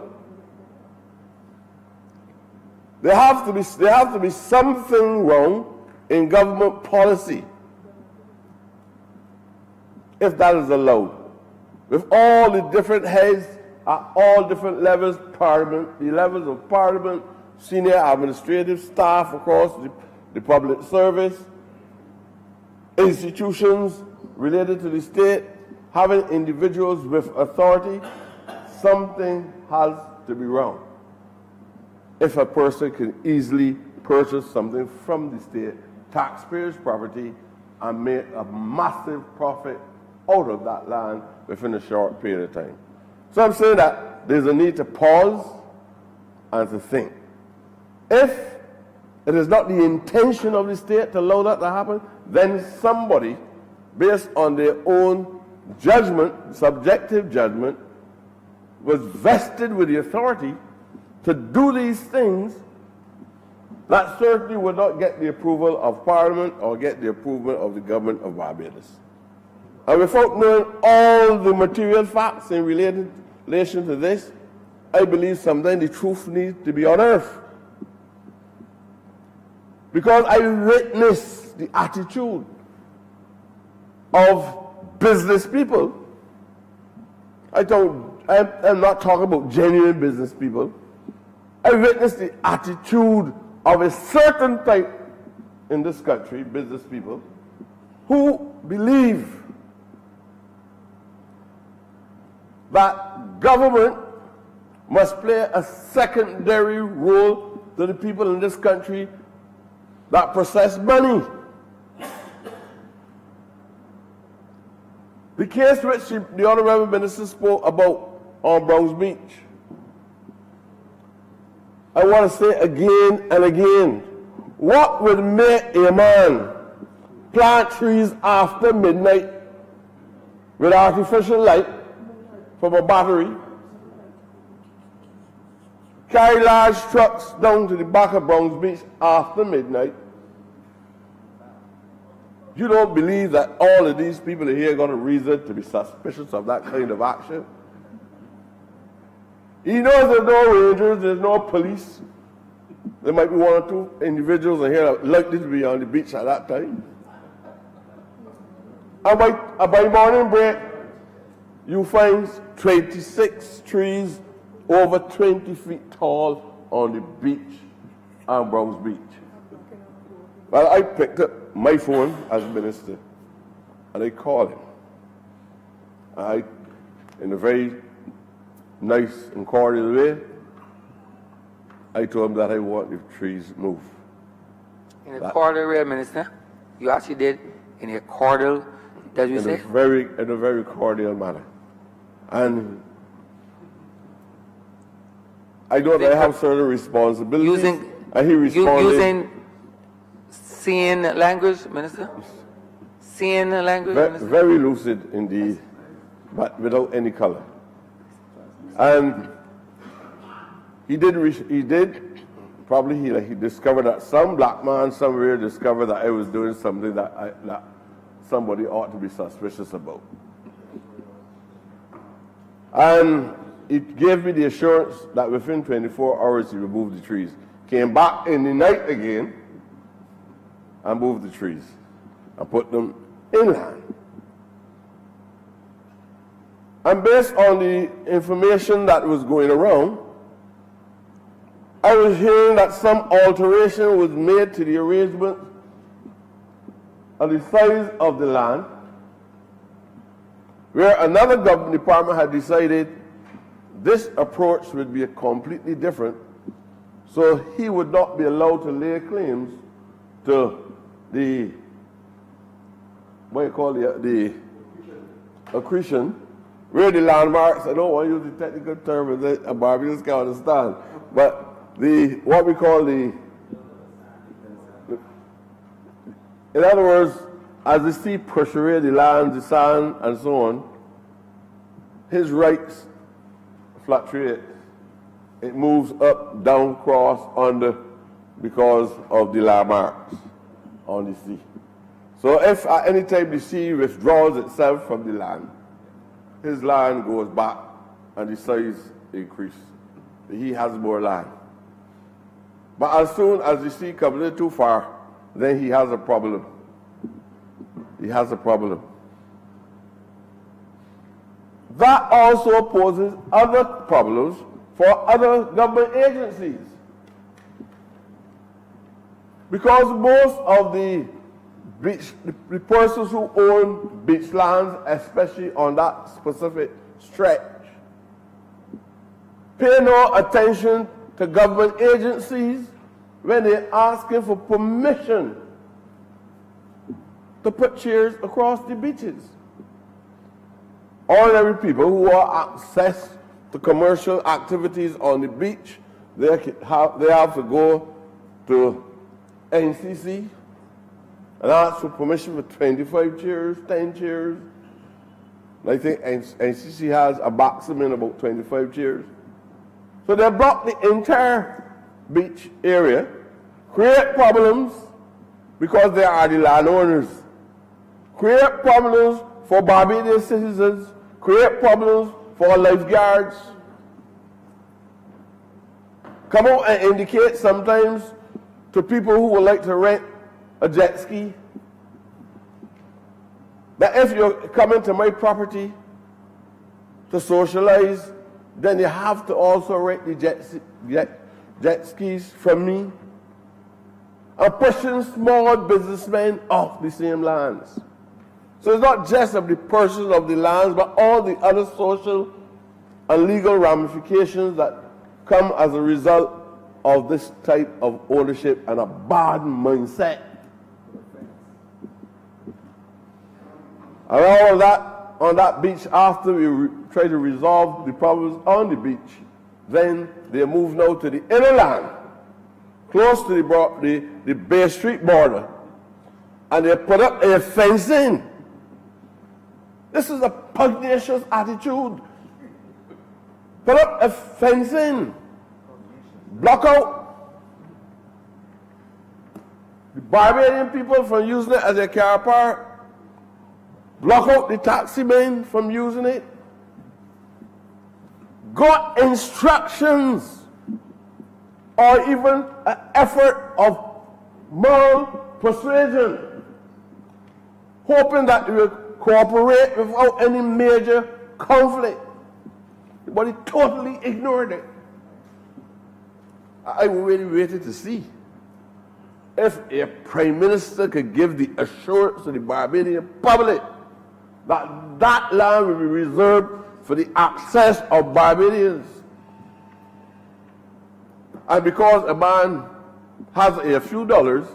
There have to be something wrong in government policy if that is allowed. With all the different heads at all different levels, Parliament, the levels of Parliament, senior administrative staff across the public service, institutions related to the state, having individuals with authority, something has to be wrong. If a person can easily purchase something from the state, taxpayers' property, and make a massive profit out of that land within a short period of time. So I'm saying that there's a need to pause and to think. If it is not the intention of the state to allow that to happen, then somebody, based on their own judgment, subjective judgment, was vested with the authority to do these things that certainly would not get the approval of Parliament or get the approval of the government of Barbados. And without knowing all the material facts in relation to this, I believe sometimes the truth needs to be unearthed. Because I witnessed the attitude of business people. I'm not talking about genuine business people. I witnessed the attitude of a certain type in this country, business people, who believe that government must play a secondary role to the people in this country that possess money. The case which the Honourable Minister spoke about on Browns Beach, I want to say again and again, what would make a man plant trees after midnight with artificial light from a battery, carry large trucks down to the back of Browns Beach after midnight? You don't believe that all of these people here got a reason to be suspicious of that kind of action? He knows there's no rangers, there's no police. There might be one or two individuals in here that likely to be on the beach at that time. And by morning break, you find 26 trees over 20 feet tall on the beach on Browns Beach. Well, I picked up my phone as minister and I called him. In a very nice and cordial way, I told him that I want the trees moved. In a cordial way, Minister? You actually did in a cordial, did you say? In a very cordial manner. And I know that I have certain responsibilities. And he responded. Using sane language, Minister? Sane language, Minister? Very lucid indeed, but without any color. And he discovered that some black man somewhere discovered that I was doing something that somebody ought to be suspicious about. And it gave me the assurance that within 24 hours he removed the trees. Came back in the night again and moved the trees and put them inland. And based on the information that was going around, I was hearing that some alteration was made to the arrangement of the size of the land, where another government department had decided this approach would be completely different, so he would not be allowed to lay claims to the, what you call the accretion, where the landmarks, I don't want to use the technical term that a Barbados can understand, but what we call in other words, as the sea pushes away the land, the sand, and so on, his rights fluctuate. It moves up, down, cross, under, because of the landmarks on the sea. So if at any time the sea withdraws itself from the land, his land goes back and the size increases. He has more land. But as soon as the sea comes in too far, then he has a problem. He has a problem. That also poses other problems for other government agencies. Because most of the persons who own beach lands, especially on that specific stretch, pay no attention to government agencies when they're asking for permission to put chairs across the beaches. Ordinary people who have access to commercial activities on the beach, they have to go to NCC and ask for permission for 25 chairs, 10 chairs. I think NCC has a maximum about 25 chairs. So they block the entire beach area, create problems because they are the landowners, create problems for Barbadian citizens, create problems for lifeguards. Come out and indicate sometimes to people who would like to rent a jet ski that if you're coming to my property to socialize, then you have to also rent the jet skis from me. And pushing small businessmen off the same lands. So it's not just of the purchase of the lands, but all the other social and legal ramifications that come as a result of this type of ownership and a bad mindset. And all of that on that beach, after we try to resolve the problems on the beach, then they move now to the inner land, close to the Bay Street border, and they put up a fencing. This is a pugnacious attitude. Put up a fencing, block out the Barbadian people from using it as a car park, block out the taxi men from using it. Got instructions or even an effort of moral persuasion, hoping that they will cooperate without any major conflict. But he totally ignored it. I really waited to see if a prime minister could give the assurance to the Barbadian public that that land will be reserved for the access of Barbadians. And because a man has a few dollars,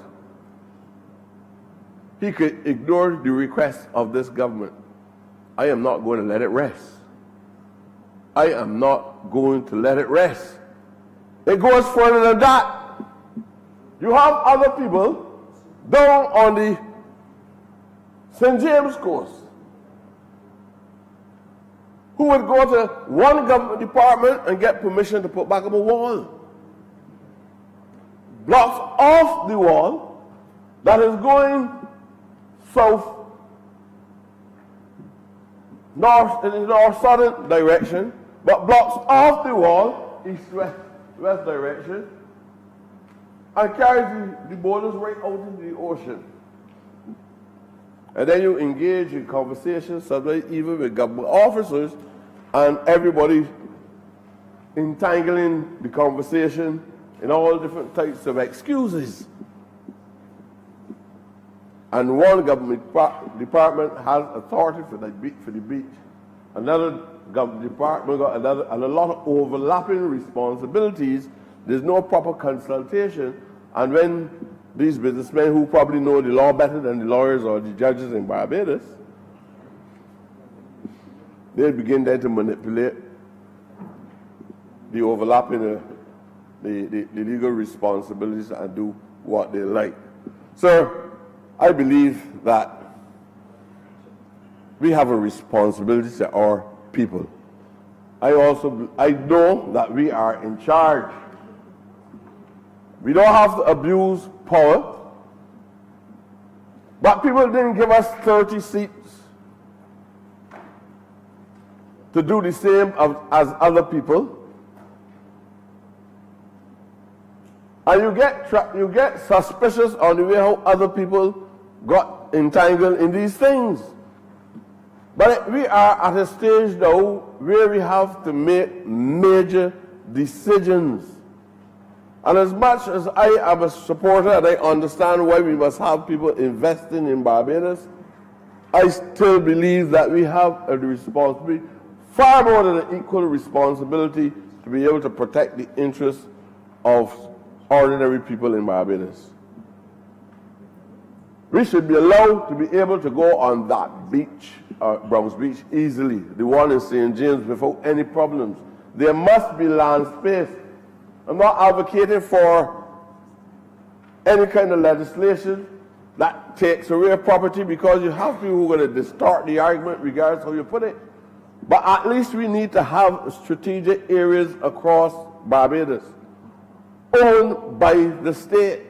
he could ignore the request of this government. I am not going to let it rest. I am not going to let it rest. It goes further than that. You have other people down on the St. James Coast who would go to one government department and get permission to put back up a wall. Blocks off the wall that is going south, north, in the north-southern direction, but blocks off the wall, east-west direction, and carries the borders right out into the ocean. And then you engage in conversations, sometimes even with government officers, and everybody entangling the conversation in all different types of excuses. And one government department has authority for the beach. Another government department got another, and a lot of overlapping responsibilities. There's no proper consultation. And when these businessmen who probably know the law better than the lawyers or the judges in Barbados, they begin then to manipulate the overlapping the legal responsibilities and do what they like. Sir, I believe that we have a responsibility to our people. I know that we are in charge. We don't have to abuse power, but people didn't give us 30 seats to do the same as other people. And you get suspicious on the way how other people got entangled in these things. But we are at a stage now where we have to make major decisions. And as much as I am a supporter and I understand why we must have people investing in Barbados, I still believe that we have a responsibility, far more than an equal responsibility, to be able to protect the interests of ordinary people in Barbados. We should be allowed to be able to go on that beach, Browns Beach, easily, the one in St. James, without any problems. There must be land space. I'm not advocating for any kind of legislation that takes away property, because you have people who are going to distort the argument regardless how you put it. But at least we need to have strategic areas across Barbados owned by the state,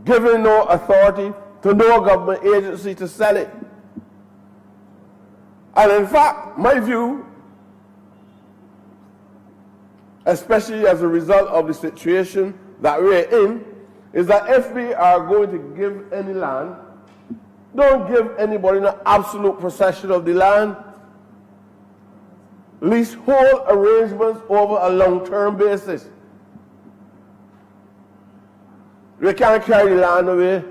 giving no authority to no government agency to sell it. And in fact, my view, especially as a result of the situation that we're in, is that if we are going to give any land, don't give anybody an absolute possession of the land. Leasehold arrangements over a long-term basis. We can't carry the land away.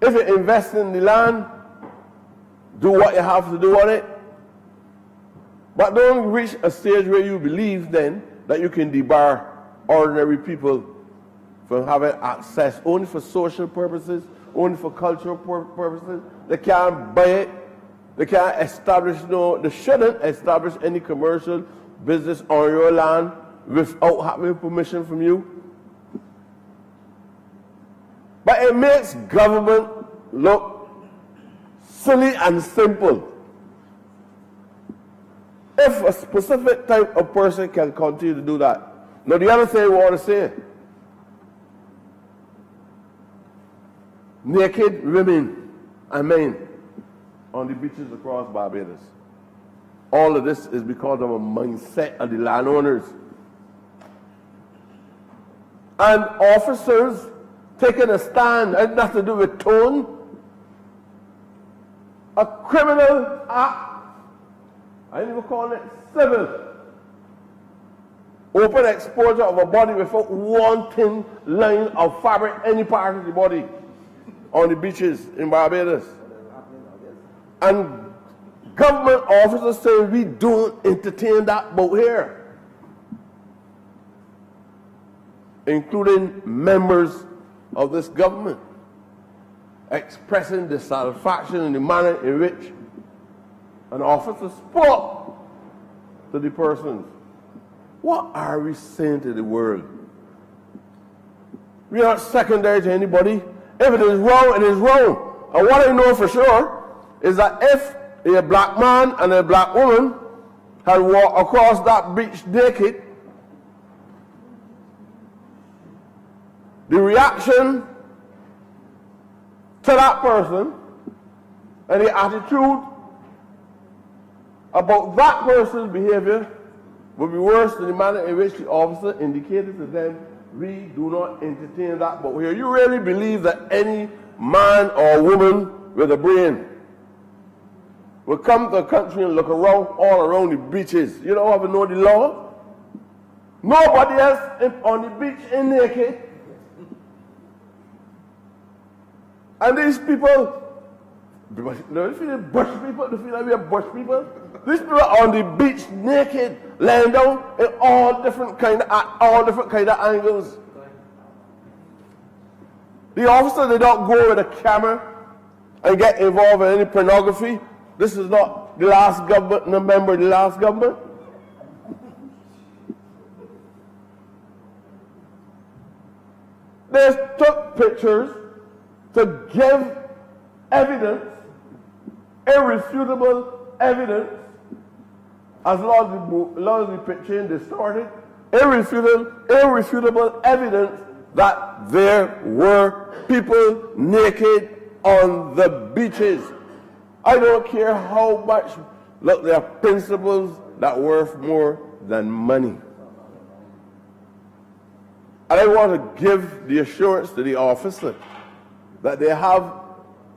If you invest in the land, do what you have to do on it. But don't reach a stage where you believe then that you can debar ordinary people from having access only for social purposes, only for cultural purposes. They can't buy it. They can't establish they shouldn't establish any commercial business on your land without having permission from you. But it makes government look silly and simple. If a specific type of person can continue to do that. Now, the other thing I want to say, naked women and men on the beaches across Barbados. All of this is because of a mindset of the landowners. And officers taking a stand has nothing to do with tone. A criminal act, I didn't even call it civil. Open exposure of a body without one thin line of fabric, any part of the body, on the beaches in Barbados. And government officers say we don't entertain that boat here, including members of this government, expressing dissatisfaction in the manner in which an officer spoke to the persons. What are we saying to the world? We are not secondary to anybody. If it is wrong, it is wrong. And what I know for sure is that if a black man and a black woman had walked across that beach naked, the reaction to that person and the attitude about that person's behavior would be worse than the manner in which the officer indicated to them, we do not entertain that. But here, you really believe that any man or woman with a brain will come to a country and look around all around the beaches? You don't have to know the law. Nobody else on the beach is naked. And these people, no, you feel like bush people, you feel like we are bush people. These people are on the beach naked, laying down in all different kind of angles. The officer did not go with a camera and get involved in any pornography. This is not the last government, remember the last government. They took pictures to give evidence, irrefutable evidence, as long as the picture is distorted, irrefutable evidence that there were people naked on the beaches. I don't care how much, look, there are principles that are worth more than money. And I want to give the assurance to the officer that they have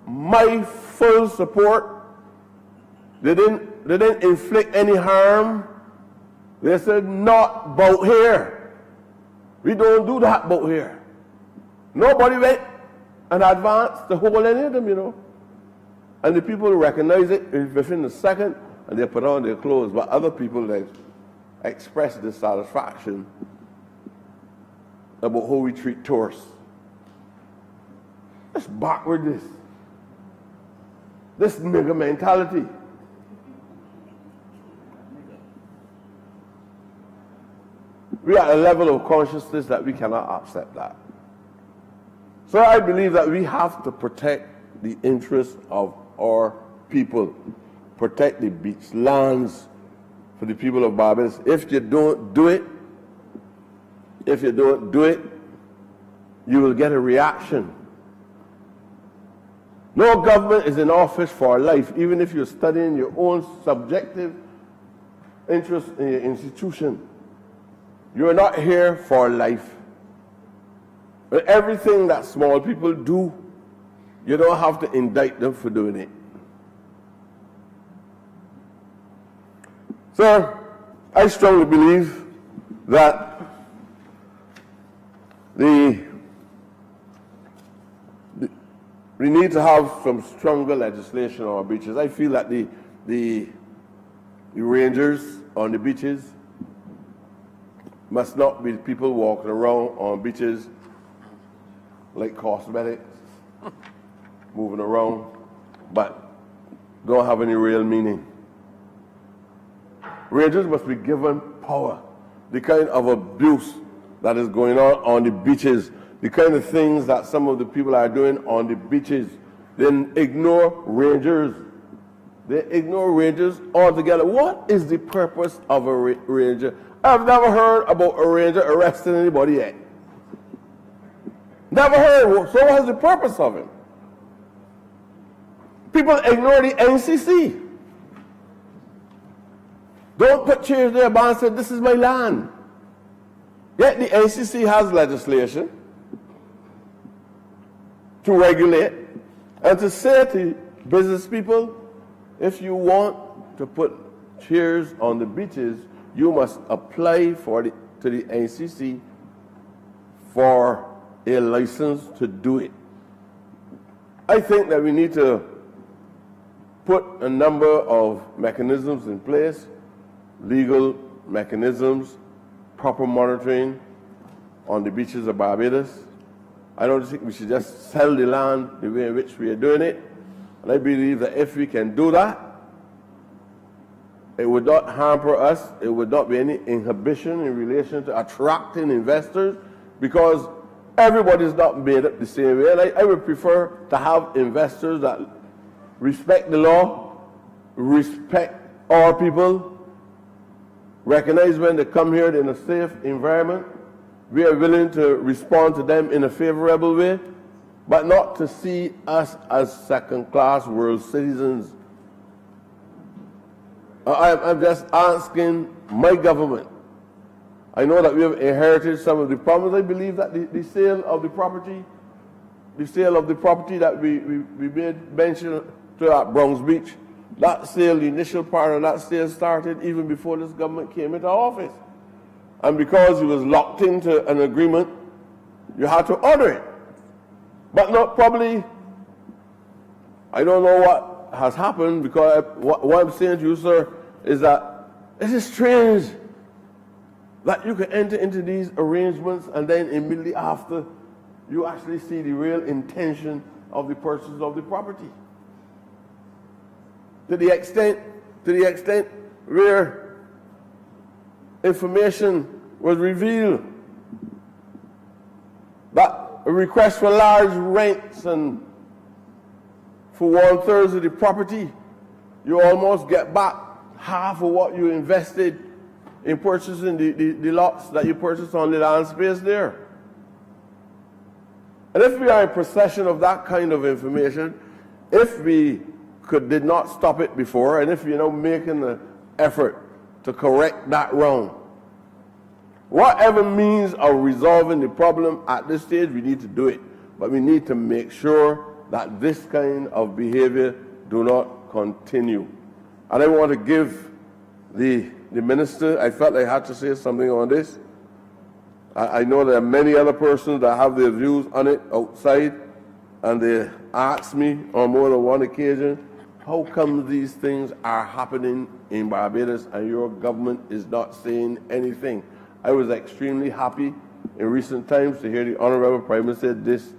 my full support. They didn't inflict any harm. They said, not boat here. We don't do that boat here. Nobody went in advance to hold any of them, you know. And the people recognize it within a second, and they put on their clothes. But other people, they express dissatisfaction about how we treat tourists. That's backwardness. This nigger mentality. We are at a level of consciousness that we cannot accept that. So I believe that we have to protect the interests of our people, protect the beach lands for the people of Barbados. If you don't do it, you will get a reaction. No government is in office for life, even if you're studying your own subjective interest in your institution. You're not here for life. But everything that small people do, you don't have to indict them for doing it. So, I strongly believe that we need to have some stronger legislation on our beaches. I feel that the rangers on the beaches must not be people walking around on beaches like cosmetics, moving around, but don't have any real meaning. Rangers must be given power. The kind of abuse that is going on the beaches, the kind of things that some of the people are doing on the beaches, then ignore rangers. They ignore rangers altogether. What is the purpose of a ranger? I've never heard about a ranger arresting anybody yet. Never heard. So what's the purpose of it? People ignore the NCC. Don't put chairs there and say, this is my land. Yet the NCC has legislation to regulate and to say to business people, if you want to put chairs on the beaches, you must apply to the NCC for a license to do it. I think that we need to put a number of mechanisms in place, legal mechanisms, proper monitoring on the beaches of Barbados. I don't think we should just sell the land the way in which we are doing it. And I believe that if we can do that, it would not hamper us. It would not be any inhibition in relation to attracting investors, because everybody is not made up the same way. And I would prefer to have investors that respect the law, respect our people, recognize when they come here in a safe environment. We are willing to respond to them in a favorable way, but not to see us as second-class world citizens. I'm just asking my government. I know that we have inherited some of the problems. I believe that the sale of the property that we made mention to at Bronx Beach, that sale, the initial part of that sale started even before this government came into office. and because you was locked into an agreement, you had to honor it. But not probably, I don't know what has happened, because what I'm saying to you, sir, is that it is strange that you can enter into these arrangements and then immediately after you actually see the real intention of the purchase of the property. To the extent where information was revealed that a request for large rents and for 1/3 of the property, you almost get back half of what you invested in purchasing the lots that you purchased on the land space there. And if we are in possession of that kind of information, if we did not stop it before, and if you're now making an effort to correct that wrong, whatever means of resolving the problem at this stage, we need to do it. But we need to make sure that this kind of behavior do not continue. And I want to give the minister, I felt I had to say something on this. I know there are many other persons that have their views on it outside, and they asked me on more than one occasion, how come these things are happening in Barbados and your government is not saying anything? I was extremely happy in recent times to hear the Honourable Prime Minister say this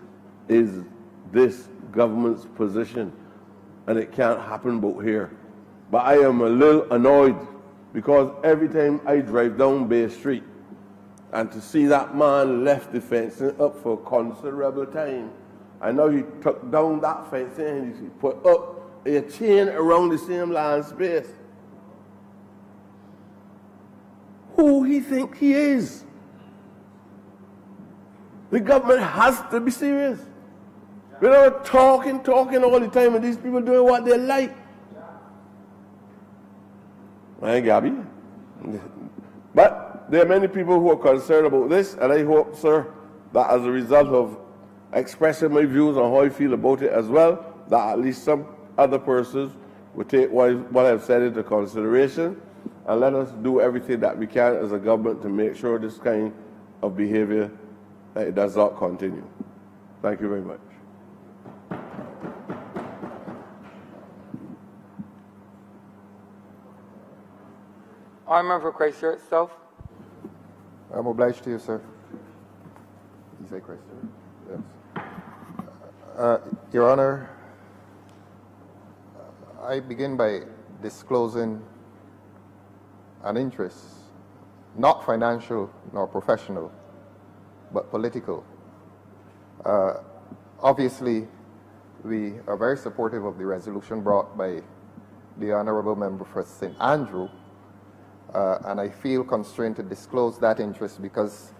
is this government's position and it can't happen but here. But I am a little annoyed because every time I drive down Bay Street and to see that man left the fencing up for considerable time, and now he took down that fencing and he put up a chain around the same land space. Who he think he is? The government has to be serious. We're not talking all the time, and these people doing what they like. Right, Gabby? But there are many people who are concerned about this, and I hope, sir, that as a result of expressing my views on how I feel about it as well, that at least some other persons will take what I've said into consideration, and let us do everything that we can as a government to make sure this kind of behavior does not continue. Thank you very much. Honourable for Christchurch South. I'm obliged to you, sir. You say Christchurch? Yes. Your Honor, I begin by disclosing an interest, not financial nor professional, but political. Obviously, we are very supportive of the resolution brought by the Honourable Member for St. Andrew, and I feel constrained to disclose that interest because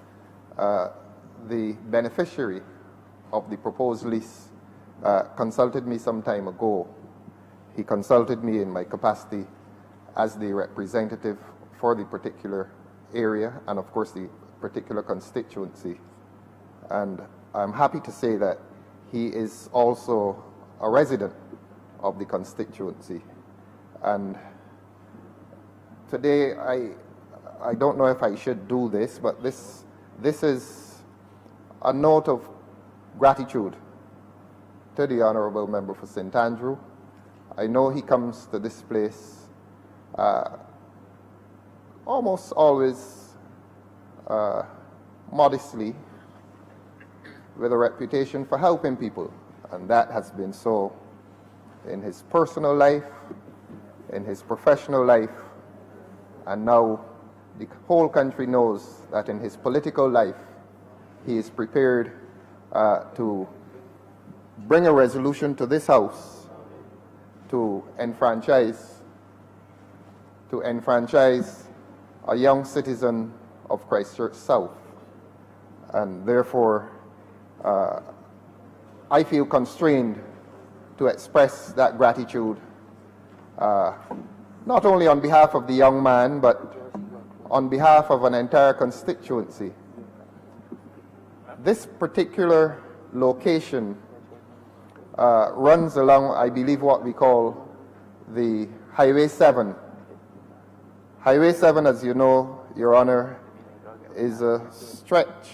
the beneficiary of the proposed lease consulted me some time ago. He consulted me in my capacity as the representative for the particular area and, of course, the particular constituency. And I'm happy to say that he is also a resident of the constituency. And today, I don't know if I should do this, but this is a note of gratitude to the Honourable Member for St. Andrew. I know he comes to this place almost always modestly, with a reputation for helping people, and that has been so in his personal life, in his professional life, and now the whole country knows that in his political life he is prepared to bring a resolution to this House to enfranchise a young citizen of Christchurch South. And therefore, I feel constrained to express that gratitude, not only on behalf of the young man, but on behalf of an entire constituency. This particular location runs along, I believe, what we call the Highway 7. Highway 7, as you know, Your Honor, is a stretch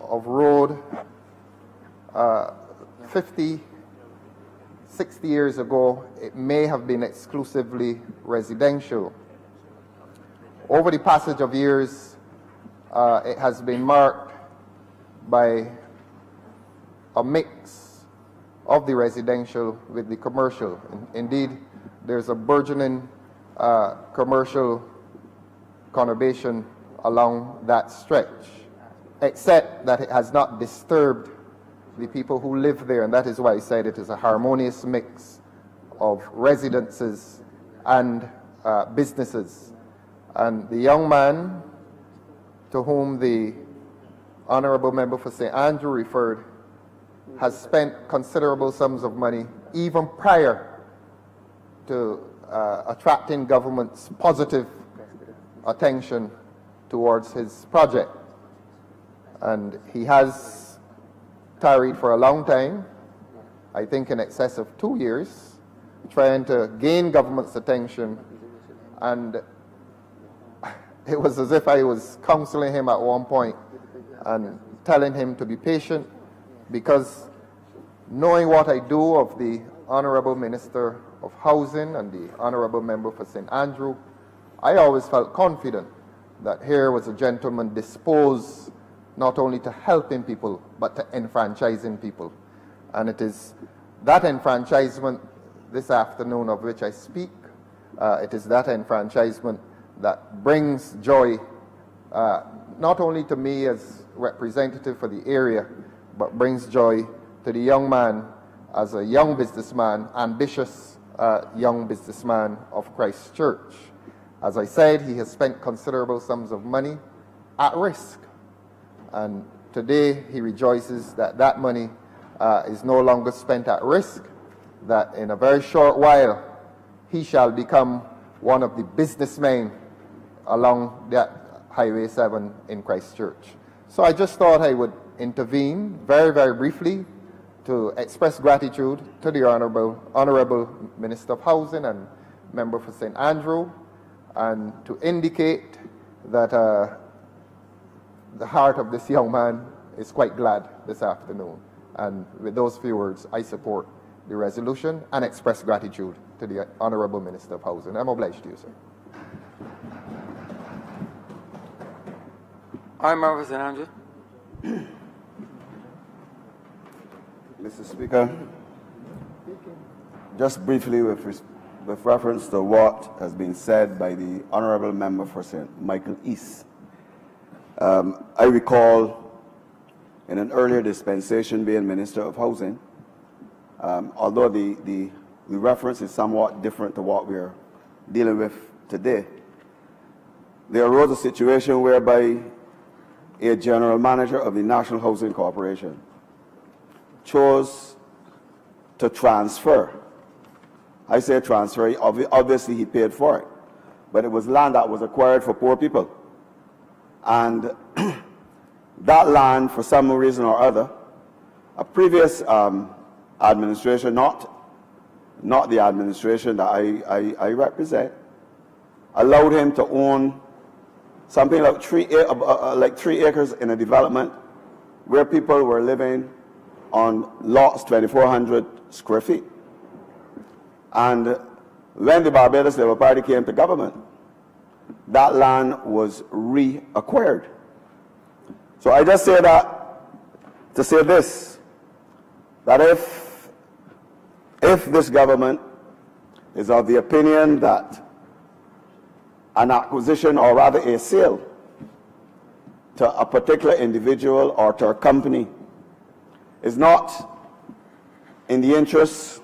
of road 50, 60 years ago, it may have been exclusively residential. Over the passage of years, it has been marked by a mix of the residential with the commercial. Indeed, there's a burgeoning commercial conurbation along that stretch, except that it has not disturbed the people who live there, and that is why I said it is a harmonious mix of residences and businesses. And the young man to whom the Honourable Member for St. Andrew referred has spent considerable sums of money even prior to attracting government's positive attention towards his project. And he has tarried for a long time, I think in excess of 2 years, trying to gain government's attention, and it was as if I was counseling him at one point and telling him to be patient, because knowing what I do of the Honourable Minister of Housing and the Honourable Member for St. Andrew, I always felt confident that here was a gentleman disposed not only to helping people, but to enfranchising people. And it is that enfranchisement this afternoon of which I speak. It is that enfranchisement that brings joy, not only to me as representative for the area, but brings joy to the young man as a young businessman, ambitious young businessman of Christ Church. As I said, he has spent considerable sums of money at risk. And today he rejoices that that money is no longer spent at risk, that in a very short while he shall become one of the businessmen along that Highway 7 in Christchurch. So I just thought I would intervene very, very briefly to express gratitude to the Honourable Minister of Housing and Member for St. Andrew, and to indicate that the heart of this young man is quite glad this afternoon. And with those few words, I support the resolution and express gratitude to the Honourable Minister of Housing. I'm obliged to you, sir. Member for St. Andrew. Mr. Speaker, just briefly with reference to what has been said by the Honourable Member for St. Michael East. I recall in an earlier dispensation being Minister of Housing, although the reference is somewhat different to what we're dealing with today, there arose a situation whereby a general manager of the National Housing Corporation chose to transfer. I say transfer, obviously he paid for it, but it was land that was acquired for poor people. And that land, for some reason or other, a previous administration, not the administration that I represent, allowed him to own something like 3 acres in a development where people were living on lots 2,400 square feet. And when the Barbados Labour Party came to government, that land was reacquired. So I just say that to say this, that if this government is of the opinion that an acquisition, or rather a sale, to a particular individual or to a company is not in the interests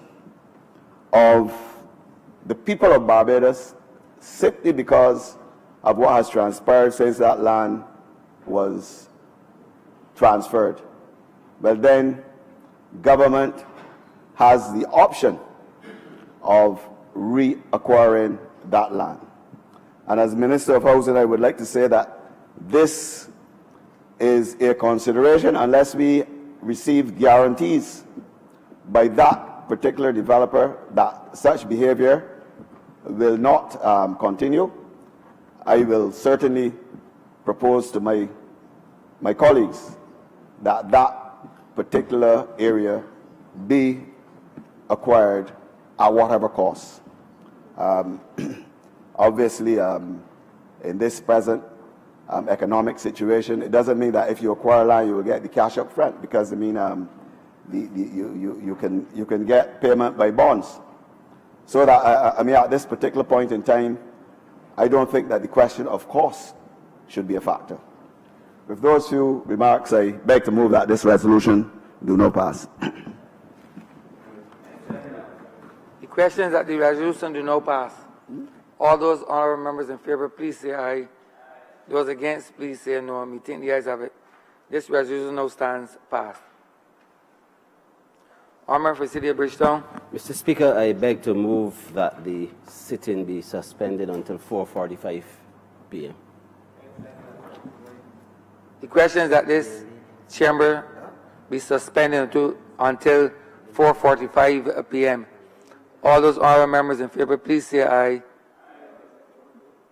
of the people of Barbados, simply because of what has transpired since that land was transferred, well then government has the option of reacquiring that land. And as Minister of Housing, I would like to say that this is a consideration unless we receive guarantees by that particular developer that such behavior will not continue. I will certainly propose to my colleagues that that particular area be acquired at whatever cost. Obviously, in this present economic situation, it doesn't mean that if you acquire land, you will get the cash up front, because I mean, you can get payment by bonds. So that I mean, at this particular point in time, I don't think that the question of cost should be a factor. With those few remarks, I beg to move that this resolution do not pass. The question is that the resolution do not pass. All those honourable members in favor, please say aye. Those against, please say no. Me think the ayes have it. This resolution now stands passed. Honourable for City of Bridgetown. Mr. Speaker, I beg to move that the sitting be suspended until 4:45 p.m. The question is that this chamber be suspended until 4:45 p.m. All those honourable members in favor, please say aye.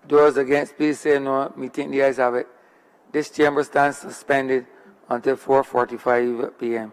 Those against, please say no. Me think the ayes have it. This chamber stands suspended until 4:45 p.m.